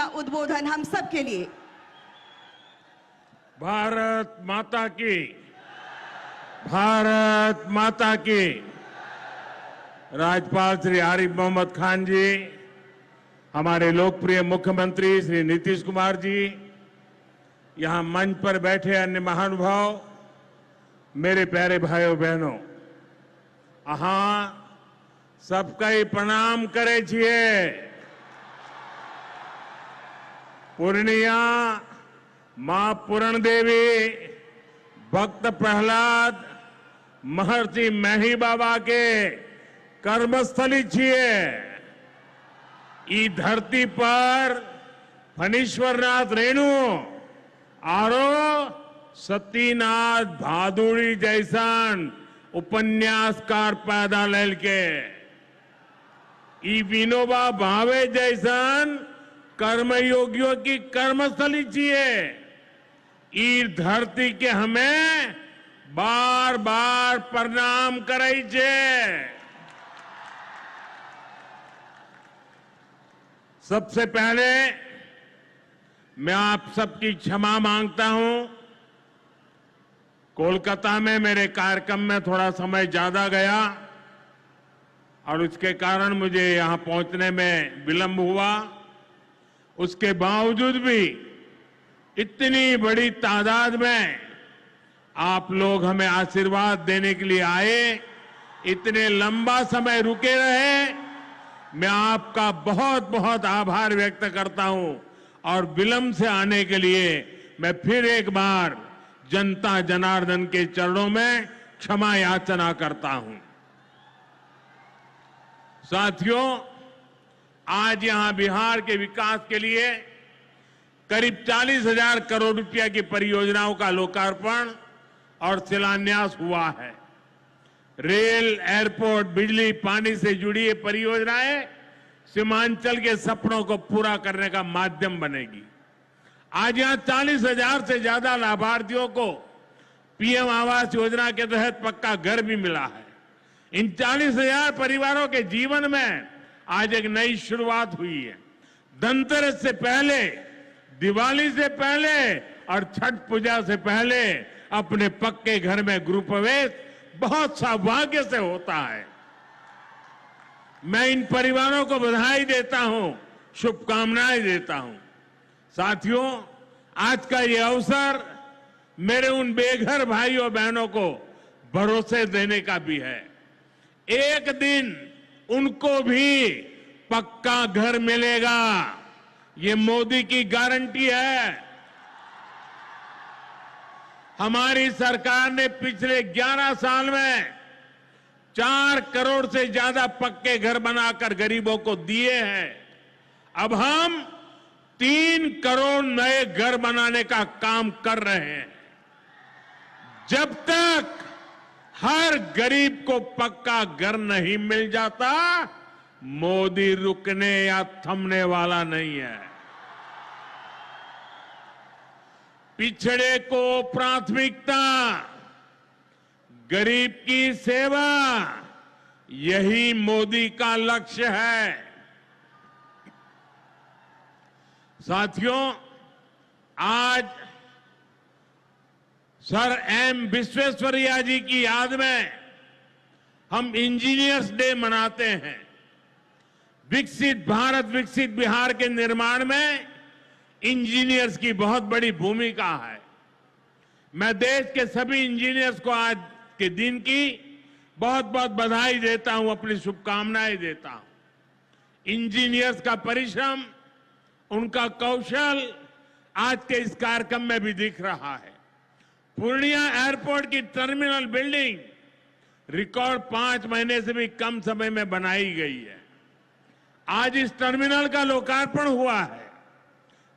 उद्बोधन हम सब के लिए। भारत माता की, भारत माता की। राज्यपाल श्री आरिफ मोहम्मद खान जी, हमारे लोकप्रिय मुख्यमंत्री श्री नीतीश कुमार जी, यहां मंच पर बैठे अन्य महानुभाव, मेरे प्यारे भाइयों बहनों, सबका ही प्रणाम करे छिए। पूर्णिया मां पूरण देवी, भक्त प्रहलाद, महर्षि मेही बाबा के कर्मस्थली छिए। ई धरती पर फणीश्वरनाथ रेणु आरो सतीनाथ भादुड़ी जैसन उपन्यासकार पैदा लेल के, ई विनोबा भावे जैसन कर्मयोगियों की कर्मस्थली छिए। ई धरती के हमें बार बार प्रणाम करे छे। सबसे पहले मैं आप सबकी क्षमा मांगता हूं। कोलकाता में मेरे कार्यक्रम में थोड़ा समय ज्यादा गया और उसके कारण मुझे यहां पहुंचने में विलंब हुआ। उसके बावजूद भी इतनी बड़ी तादाद में आप लोग हमें आशीर्वाद देने के लिए आए, इतने लंबा समय रुके रहे, मैं आपका बहुत बहुत आभार व्यक्त करता हूं। और विलंब से आने के लिए मैं फिर एक बार जनता जनार्दन के चरणों में क्षमा याचना करता हूं। साथियों, आज यहां बिहार के विकास के लिए करीब 40,000 करोड़ रुपया की परियोजनाओं का लोकार्पण और शिलान्यास हुआ है। रेल, एयरपोर्ट, बिजली, पानी से जुड़ी ये परियोजनाएं सीमांचल के सपनों को पूरा करने का माध्यम बनेगी। आज यहां 40,000 से ज्यादा लाभार्थियों को पीएम आवास योजना के तहत पक्का घर भी मिला है। इन 40,000 परिवारों के जीवन में आज एक नई शुरुआत हुई है। धनतेरस से पहले, दिवाली से पहले और छठ पूजा से पहले अपने पक्के घर में गृह प्रवेश बहुत सौभाग्य से होता है। मैं इन परिवारों को बधाई देता हूं, शुभकामनाएं देता हूं। साथियों, आज का ये अवसर मेरे उन बेघर भाइयों बहनों को भरोसे देने का भी है। एक दिन उनको भी पक्का घर मिलेगा, ये मोदी की गारंटी है। हमारी सरकार ने पिछले 11 साल में 4 करोड़ से ज्यादा पक्के घर बनाकर गरीबों को दिए हैं। अब हम 3 करोड़ नए घर बनाने का काम कर रहे हैं। जब तक हर गरीब को पक्का घर नहीं मिल जाता, मोदी रुकने या थमने वाला नहीं है। पिछड़े को प्राथमिकता, गरीब की सेवा, यही मोदी का लक्ष्य है। साथियों, आज सर एम विश्वेश्वरैया जी की याद में हम इंजीनियर्स डे मनाते हैं। विकसित भारत, विकसित बिहार के निर्माण में इंजीनियर्स की बहुत बड़ी भूमिका है। मैं देश के सभी इंजीनियर्स को आज के दिन की बहुत बहुत बधाई देता हूं, अपनी शुभकामनाएं देता हूं। इंजीनियर्स का परिश्रम, उनका कौशल आज के इस कार्यक्रम में भी दिख रहा है। पूर्णिया एयरपोर्ट की टर्मिनल बिल्डिंग रिकॉर्ड 5 महीने से भी कम समय में बनाई गई है। आज इस टर्मिनल का लोकार्पण हुआ है।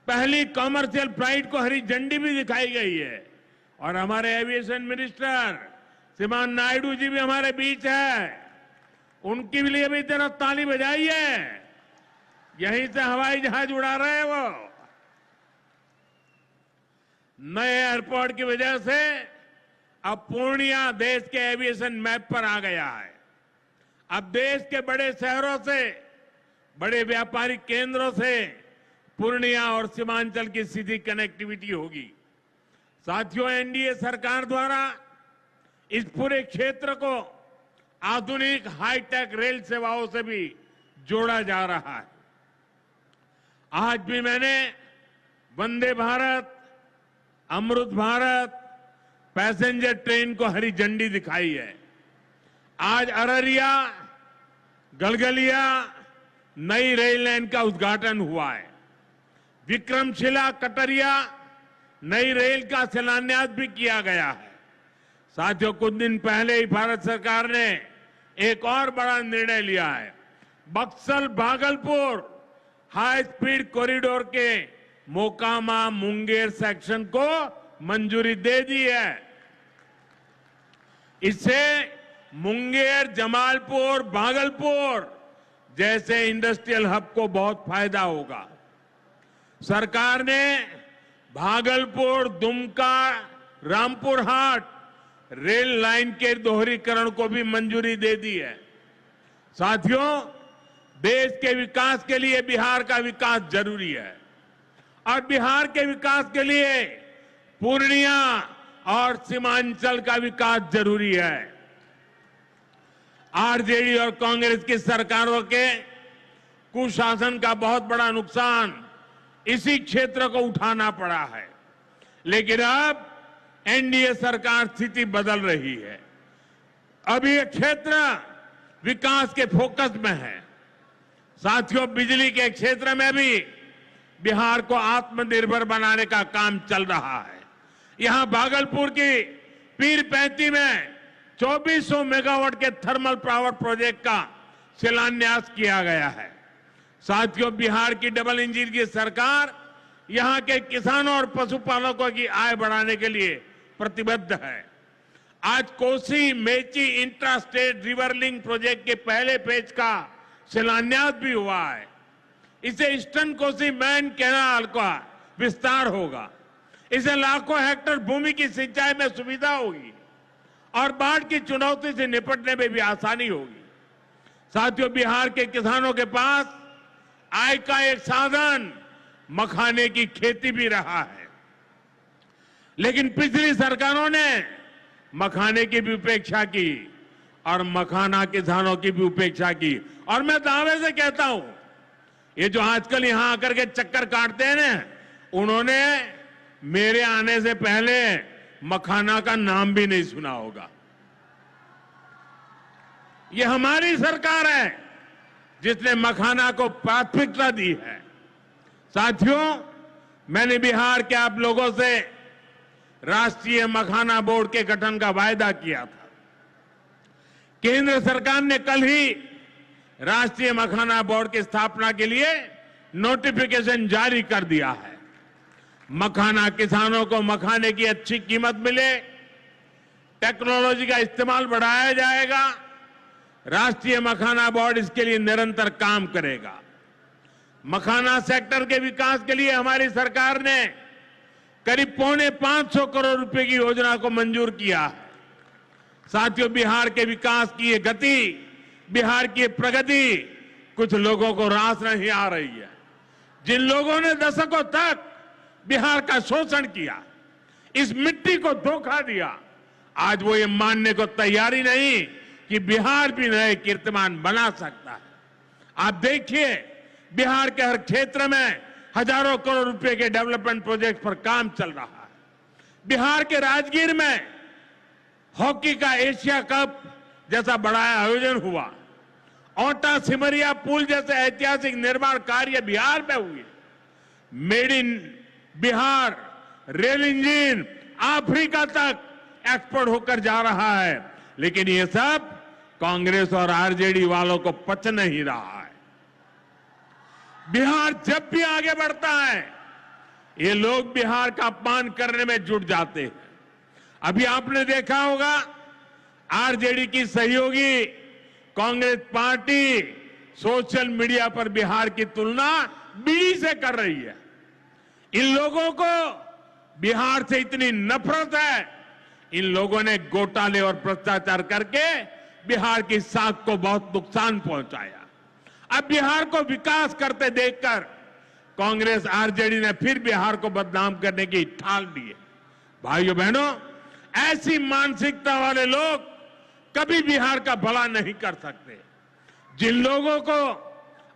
पहली कॉमर्शियल फ्लाइट को हरी झंडी भी दिखाई गई है। और हमारे एविएशन मिनिस्टर श्रीमान नायडू जी भी हमारे बीच है। उनके लिए भी जरा ताली बजाइए। यहीं से हवाई जहाज उड़ा रहे हैं वो। नए एयरपोर्ट की वजह से अब पूर्णिया देश के एविएशन मैप पर आ गया है। अब देश के बड़े शहरों से, बड़े व्यापारिक केंद्रों से पूर्णिया और सीमांचल की सीधी कनेक्टिविटी होगी। साथियों, एनडीए सरकार द्वारा इस पूरे क्षेत्र को आधुनिक हाईटेक रेल सेवाओं से भी जोड़ा जा रहा है। आज भी मैंने वंदे भारत, अमृत भारत पैसेंजर ट्रेन को हरी झंडी दिखाई है। आज अररिया गलगलिया नई रेल लाइन का उद्घाटन हुआ है। विक्रमशिला कटरिया नई रेल का शिलान्यास भी किया गया है। साथियों, कुछ दिन पहले ही भारत सरकार ने एक और बड़ा निर्णय लिया है। Buxar Bhagalpur high speed corridor के मोकामा मुंगेर सेक्शन को मंजूरी दे दी है। इससे मुंगेर, जमालपुर, भागलपुर जैसे इंडस्ट्रियल हब को बहुत फायदा होगा। सरकार ने भागलपुर, दुमका, रामपुर हाट रेल लाइन के दोहरीकरण को भी मंजूरी दे दी है। साथियों, देश के विकास के लिए बिहार का विकास जरूरी है और बिहार के विकास के लिए पूर्णिया और सीमांचल का विकास जरूरी है। आरजेडी और कांग्रेस की सरकारों के कुशासन का बहुत बड़ा नुकसान इसी क्षेत्र को उठाना पड़ा है, लेकिन अब एनडीए सरकार स्थिति बदल रही है। अब ये क्षेत्र विकास के फोकस में है। साथियों, बिजली के क्षेत्र में भी बिहार को आत्मनिर्भर बनाने का काम चल रहा है। यहां भागलपुर की पीरपैंती में 2400 मेगावाट के थर्मल पावर प्रोजेक्ट का शिलान्यास किया गया है। साथियों, बिहार की डबल इंजन की सरकार यहां के किसानों और पशुपालकों की आय बढ़ाने के लिए प्रतिबद्ध है। आज Kosi Mechi intra state river link project के पहले फेज का शिलान्यास भी हुआ है। इसे ईस्टर्न कोसी मैन कैनाल का विस्तार होगा। इसे लाखों हेक्टेयर भूमि की सिंचाई में सुविधा होगी और बाढ़ की चुनौती से निपटने में भी आसानी होगी। साथियों, बिहार के किसानों के पास आय का एक साधन मखाने की खेती भी रहा है, लेकिन पिछली सरकारों ने मखाने की भी उपेक्षा की और मखाना किसानों की भी उपेक्षा की। और मैं दावे से कहता हूं, ये जो आजकल यहां आकर के चक्कर काटते हैं ना, उन्होंने मेरे आने से पहले मखाना का नाम भी नहीं सुना होगा। ये हमारी सरकार है जिसने मखाना को प्राथमिकता दी है। साथियों, मैंने बिहार के आप लोगों से राष्ट्रीय मखाना बोर्ड के गठन का वायदा किया था। केंद्र सरकार ने कल ही राष्ट्रीय मखाना बोर्ड की स्थापना के लिए नोटिफिकेशन जारी कर दिया है। मखाना किसानों को मखाने की अच्छी कीमत मिले, टेक्नोलॉजी का इस्तेमाल बढ़ाया जाएगा। राष्ट्रीय मखाना बोर्ड इसके लिए निरंतर काम करेगा। मखाना सेक्टर के विकास के लिए हमारी सरकार ने करीब 550 करोड़ रुपए की योजना को मंजूर किया है। साथियों, बिहार के विकास की ये गति, बिहार की प्रगति कुछ लोगों को रास नहीं आ रही है। जिन लोगों ने दशकों तक बिहार का शोषण किया, इस मिट्टी को धोखा दिया, आज वो ये मानने को तैयारी नहीं कि बिहार भी नए कीर्तिमान बना सकता है। आप देखिए, बिहार के हर क्षेत्र में हजारों करोड़ रुपए के डेवलपमेंट प्रोजेक्ट पर काम चल रहा है। बिहार के राजगीर में हॉकी का एशिया कप जैसा बड़ा आयोजन हुआ। ओटा सिमरिया पुल जैसे ऐतिहासिक निर्माण कार्य बिहार में हुए। Made in Bihar rail engine Africa तक एक्सपोर्ट होकर जा रहा है, लेकिन ये सब कांग्रेस और आरजेडी वालों को पच नहीं रहा है। बिहार जब भी आगे बढ़ता है, ये लोग बिहार का अपमान करने में जुट जाते हैं। अभी आपने देखा होगा, आरजेडी की सहयोगी कांग्रेस पार्टी सोशल मीडिया पर बिहार की तुलना बीड़ी से कर रही है। इन लोगों को बिहार से इतनी नफरत है, इन लोगों ने घोटाले और भ्रष्टाचार करके बिहार की साख को बहुत नुकसान पहुंचाया। अब बिहार को विकास करते देखकर कांग्रेस आरजेडी ने फिर बिहार को बदनाम करने की ठान ली है। भाइयों बहनों, ऐसी मानसिकता वाले लोग कभी बिहार का भला नहीं कर सकते। जिन लोगों को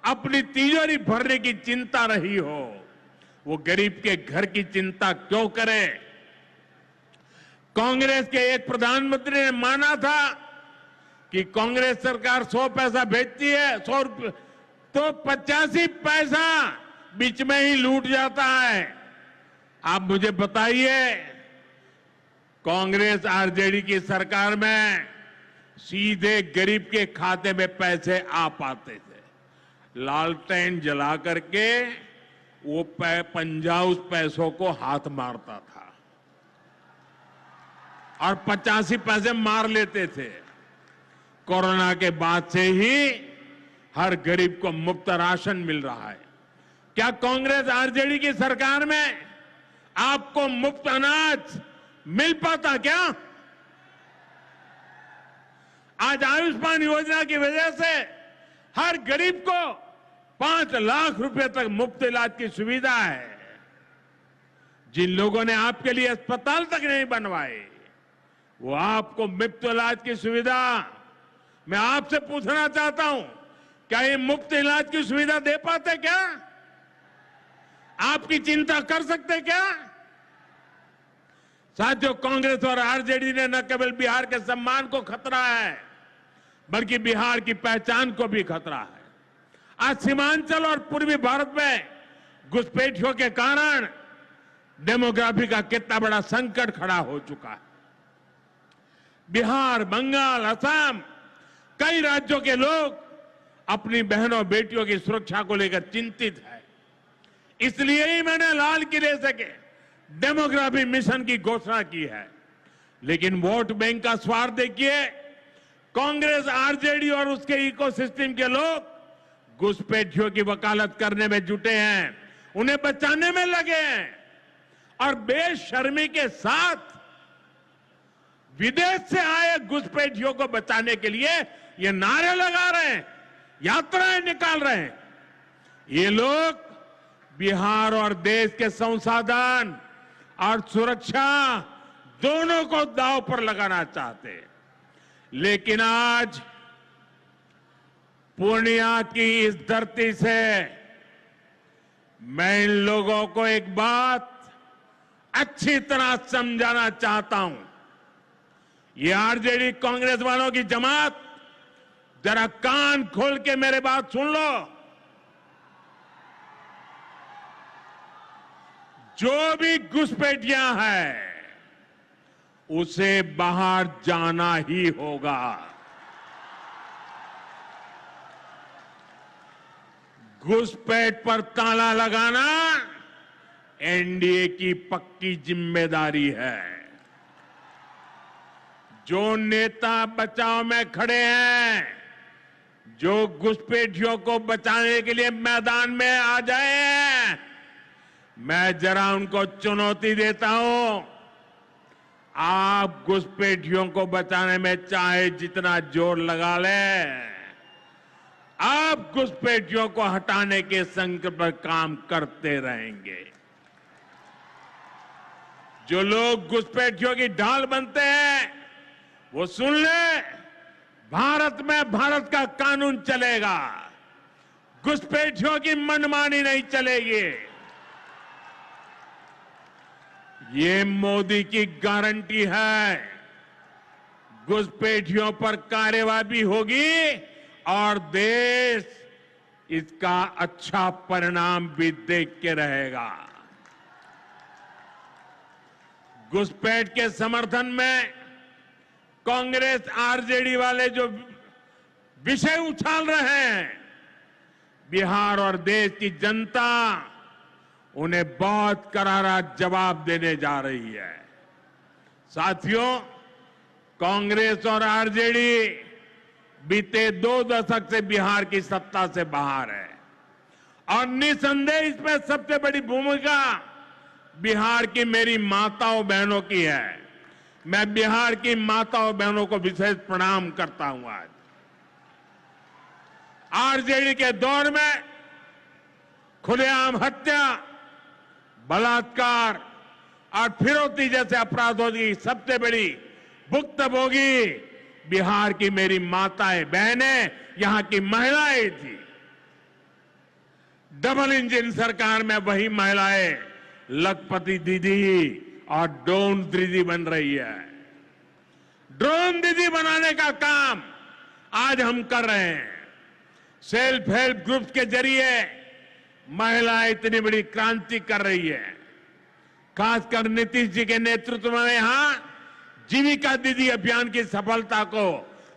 अपनी तिजोरी भरने की चिंता रही हो, वो गरीब के घर की चिंता क्यों करें? कांग्रेस के एक प्रधानमंत्री ने माना था कि कांग्रेस सरकार 100 पैसा भेजती है, 100 रुपये तो 85 पैसा बीच में ही लूट जाता है। आप मुझे बताइए, कांग्रेस आरजेडी की सरकार में सीधे गरीब के खाते में पैसे आ पाते थे। लालटेन जला करके वो पंजा उस पैसों को हाथ मारता था और 85 पैसे मार लेते थे। कोरोना के बाद से ही हर गरीब को मुफ्त राशन मिल रहा है। क्या कांग्रेस आरजेडी की सरकार में आपको मुफ्त अनाज मिल पाता क्या? आज आयुष्मान योजना की वजह से हर गरीब को 5 लाख रुपए तक मुफ्त इलाज की सुविधा है। जिन लोगों ने आपके लिए अस्पताल तक नहीं बनवाए, वो आपको मुफ्त इलाज की सुविधा, मैं आपसे पूछना चाहता हूं, क्या ये मुफ्त इलाज की सुविधा दे पाते क्या? आपकी चिंता कर सकते क्या? साथियों, कांग्रेस और आरजेडी ने न केवल बिहार के सम्मान को खतरा है, बल्कि बिहार की पहचान को भी खतरा है। आज सीमांचल और पूर्वी भारत में घुसपैठियों के कारण डेमोग्राफी का कितना बड़ा संकट खड़ा हो चुका है। बिहार, बंगाल, असम, कई राज्यों के लोग अपनी बहनों बेटियों की सुरक्षा को लेकर चिंतित है। इसलिए ही मैंने लाल किले से डेमोग्राफी मिशन की घोषणा की है। लेकिन वोट बैंक का स्वार्थ देखिए, कांग्रेस, आरजेडी और उसके इकोसिस्टम के लोग घुसपैठियों की वकालत करने में जुटे हैं, उन्हें बचाने में लगे हैं और बेशर्मी के साथ विदेश से आए घुसपैठियों को बचाने के लिए ये नारे लगा रहे हैं, यात्राएं निकाल रहे हैं। ये लोग बिहार और देश के संसाधन और सुरक्षा दोनों को दांव पर लगाना चाहते हैं। लेकिन आज पूर्णिया की इस धरती से मैं इन लोगों को एक बात अच्छी तरह समझाना चाहता हूं। ये आरजेडी कांग्रेस वालों की जमात, जरा कान खोल के मेरे बात सुन लो। जो भी घुसपैठियां हैं, उसे बाहर जाना ही होगा। घुसपैठ पर ताला लगाना एनडीए की पक्की जिम्मेदारी है। जो नेता बचाव में खड़े हैं, जो घुसपैठियों को बचाने के लिए मैदान में आ जाए, मैं जरा उनको चुनौती देता हूं। आप घुसपैठियों को बचाने में चाहे जितना जोर लगा लें, आप घुसपैठियों को हटाने के संकल्प पर काम करते रहेंगे। जो लोग घुसपैठियों की ढाल बनते हैं, वो सुन ले, भारत में भारत का कानून चलेगा, घुसपैठियों की मनमानी नहीं चलेगी। ये मोदी की गारंटी है। घुसपैठियों पर कार्रवाई होगी और देश इसका अच्छा परिणाम भी देख के रहेगा। घुसपैठ के समर्थन में कांग्रेस आरजेडी वाले जो विषय उछाल रहे हैं, बिहार और देश की जनता उन्हें बहुत करारा जवाब देने जा रही है। साथियों, कांग्रेस और आरजेडी बीते 2 दशक से बिहार की सत्ता से बाहर है और निसंदेह इसमें सबसे बड़ी भूमिका बिहार की मेरी माताओं बहनों की है। मैं बिहार की माताओं बहनों को विशेष प्रणाम करता हूं। आज आरजेडी के दौर में खुलेआम हत्या, बलात्कार और फिरौती जैसे अपराधों की सबसे बड़ी भुक्तभोगी बिहार की मेरी माताएं, बहनें, यहां की महिलाएं थी। डबल इंजन सरकार में वही महिलाएं लखपति दीदी और ड्रोन दीदी बन रही है। ड्रोन दीदी बनाने का काम आज हम कर रहे हैं। सेल्फ हेल्प ग्रुप्स के जरिए महिलाएं इतनी बड़ी क्रांति कर रही है। खासकर नीतीश जी के नेतृत्व में यहां जीविका दीदी अभियान की सफलता को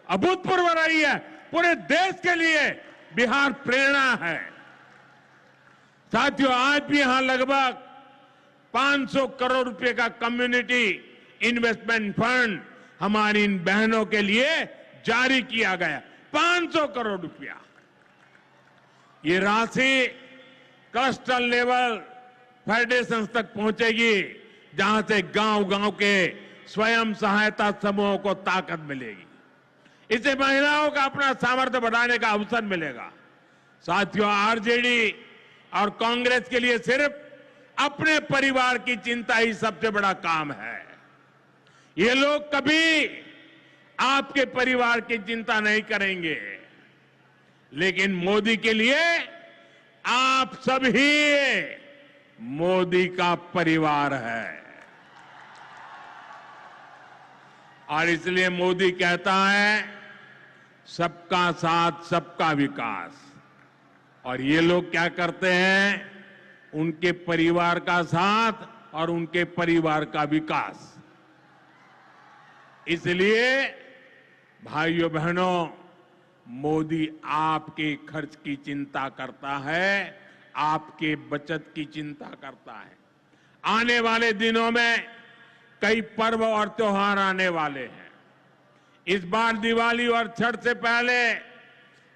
अभूतपूर्व रही है। पूरे देश के लिए बिहार प्रेरणा है। साथियों, आज भी यहां लगभग 500 करोड़ रुपए का कम्युनिटी इन्वेस्टमेंट फंड हमारी इन बहनों के लिए जारी किया गया। 500 करोड़ रुपया। ये राशि क्लस्टर लेवल फेडरेशन तक पहुंचेगी, जहां से गांव-गांव के स्वयं सहायता समूहों को ताकत मिलेगी। इससे महिलाओं का अपना सामर्थ्य बढ़ाने का अवसर मिलेगा। साथियों, आरजेडी और कांग्रेस के लिए सिर्फ अपने परिवार की चिंता ही सबसे बड़ा काम है। ये लोग कभी आपके परिवार की चिंता नहीं करेंगे, लेकिन मोदी के लिए आप सभी मोदी का परिवार है। और इसलिए मोदी कहता है सबका साथ सबका विकास। और ये लोग क्या करते हैं? उनके परिवार का साथ और उनके परिवार का विकास। इसलिए भाइयों बहनों, मोदी आपके खर्च की चिंता करता है, आपके बचत की चिंता करता है। आने वाले दिनों में कई पर्व और त्योहार आने वाले हैं। इस बार दिवाली और छठ से पहले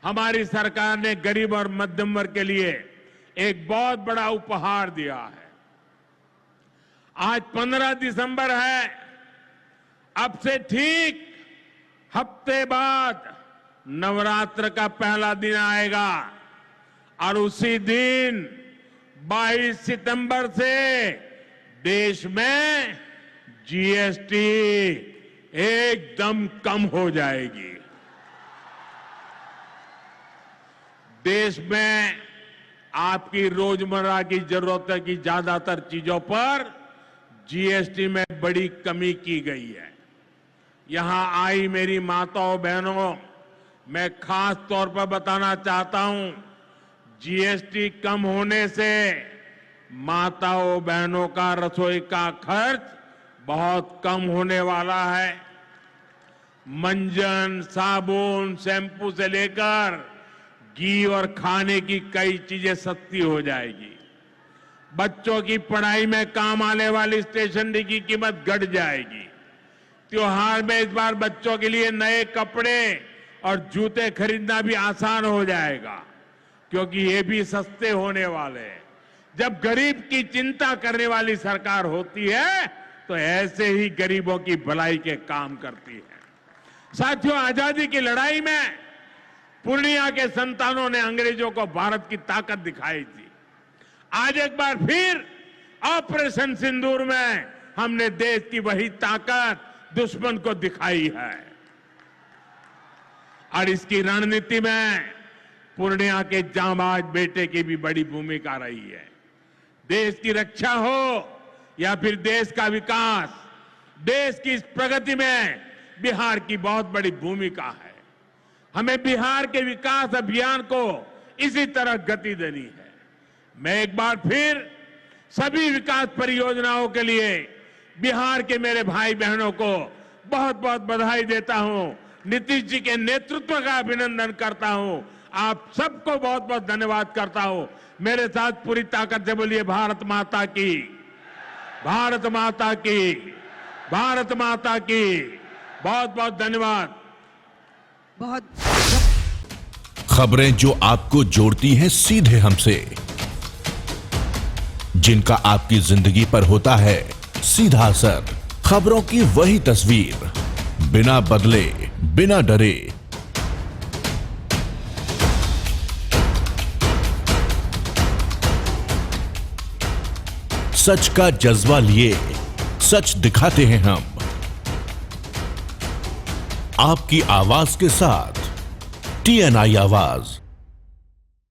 हमारी सरकार ने गरीब और मध्यम वर्ग के लिए एक बहुत बड़ा उपहार दिया है। आज 15 दिसंबर है। अब से ठीक हफ्ते बाद नवरात्र का पहला दिन आएगा और उसी दिन 22 सितंबर से देश में जीएसटी एकदम कम हो जाएगी। देश में आपकी रोजमर्रा की जरूरत की ज्यादातर चीजों पर जीएसटी में बड़ी कमी की गई है। यहां आई मेरी माताओं बहनों, मैं खास तौर पर बताना चाहता हूं, जीएसटी कम होने से माताओं बहनों का रसोई का खर्च बहुत कम होने वाला है। मंजन, साबुन, शैम्पू से लेकर घी और खाने की कई चीजें सस्ती हो जाएगी। बच्चों की पढ़ाई में काम आने वाली स्टेशनरी की कीमत घट जाएगी। त्योहार में इस बार बच्चों के लिए नए कपड़े और जूते खरीदना भी आसान हो जाएगा, क्योंकि ये भी सस्ते होने वाले हैं। जब गरीब की चिंता करने वाली सरकार होती है तो ऐसे ही गरीबों की भलाई के काम करती है। साथियों, आजादी की लड़ाई में पूर्णिया के संतानों ने अंग्रेजों को भारत की ताकत दिखाई थी। आज एक बार फिर ऑपरेशन सिंदूर में हमने देश की वही ताकत दुश्मन को दिखाई है। और इसकी रणनीति में पूर्णिया के जांबाज बेटे की भी बड़ी भूमिका रही है। देश की रक्षा हो या फिर देश का विकास, देश की इस प्रगति में बिहार की बहुत बड़ी भूमिका है। हमें बिहार के विकास अभियान को इसी तरह गति देनी है। मैं एक बार फिर सभी विकास परियोजनाओं के लिए बिहार के मेरे भाई बहनों को बहुत बहुत बधाई देता हूं। नीतीश जी के नेतृत्व का अभिनंदन करता हूं। आप सबको बहुत बहुत धन्यवाद करता हूं। मेरे साथ पूरी ताकत से बोलिए भारत माता की, भारत माता की, भारत माता की। बहुत बहुत धन्यवाद। बहुत खबरें जो आपको जोड़ती हैं सीधे हमसे, जिनका आपकी जिंदगी पर होता है सीधा असर। खबरों की वही तस्वीर, बिना बदले, बिना डरे। सच का जज्बा लिए सच दिखाते हैं हम, आपकी आवाज के साथ TNI आवाज।